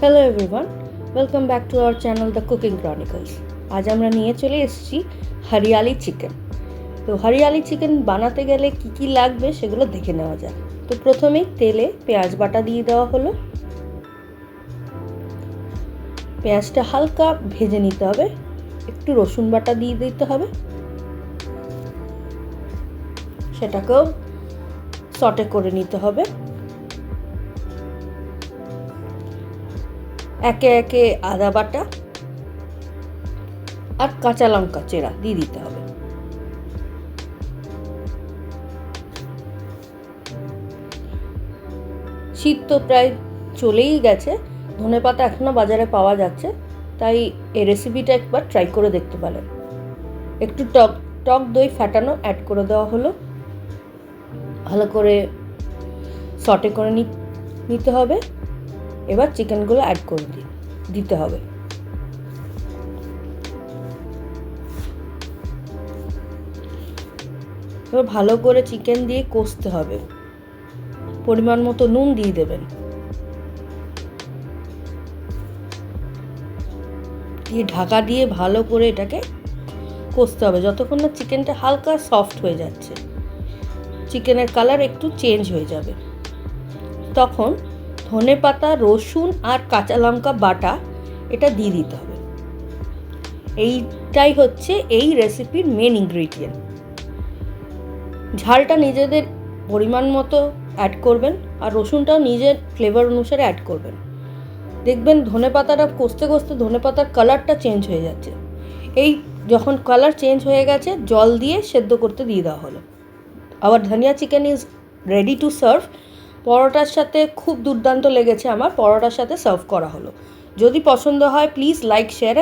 Hello everyone, welcome back to our channel the cooking Chronicles. আজ আমরা নিয়ে চলে এসেছি হরিয়ালি চিকেন। তো হরিয়ালি চিকেন বানাতে গেলে কি কি লাগবে সেগুলো দেখে নেওয়া যাক। তো প্রথমেই তেলে পেঁয়াজ বাটা দিয়ে দেওয়া হলো। পেঁয়াজটা হালকা ভেজে নিতে হবে, একটু রসুন বাটা দিয়ে দিতে হবে, সেটাকেও সটে করে নিতে হবে। একে একে আদা বাটা আর কাঁচা লঙ্কা চেরা দিয়ে দিতে হবে। শীত তো প্রায় চলেই গেছে, ধনেপাতা এখনও বাজারে পাওয়া যাচ্ছে, তাই এই রেসিপিটা একবার ট্রাই করে দেখতে পারেন। একটু টক দই ফাটানো অ্যাড করে দেওয়া হলো, ভালো করে সটে করে নিতে হবে। এবার চিকেনগুলো অ্যাড করে দিতে হবে। এবার ভালো করে চিকেন দিয়ে কষতে হবে। পরিমাণ মতো নুন দিয়ে দেবেন, দিয়ে ঢাকা দিয়ে ভালো করে এটাকে কষতে হবে যতক্ষণ না চিকেনটা হালকা সফট হয়ে যাচ্ছে, চিকেনের কালার একটু চেঞ্জ হয়ে যাবে। তখন ধনেপাতা, রসুন আর কাঁচা লঙ্কা বাটা এটা দিয়ে দিতে হবে। এইটাই হচ্ছে এই রেসিপির মেন ইনগ্রিডিয়েন্ট। ঝালটা নিজেদের পরিমাণ মতো অ্যাড করবেন, আর রসুনটাও নিজের ফ্লেভার অনুসারে অ্যাড করবেন। দেখবেন ধনেপাতাটা কষতে কষতে ধনেপাতার কালারটা চেঞ্জ হয়ে যাচ্ছে। এই যখন কালার চেঞ্জ হয়ে গেছে, জল দিয়ে সেদ্ধ করতে দিয়ে দেওয়া হলো। আবার ধনিয়া chicken is ready to serve. পরোটার সাথে খুব দুর্দান্ত লেগেছে আমার, পরোটার সাথে সার্ভ করা হলো। যদি পছন্দ হয় প্লিজ লাইক, শেয়ার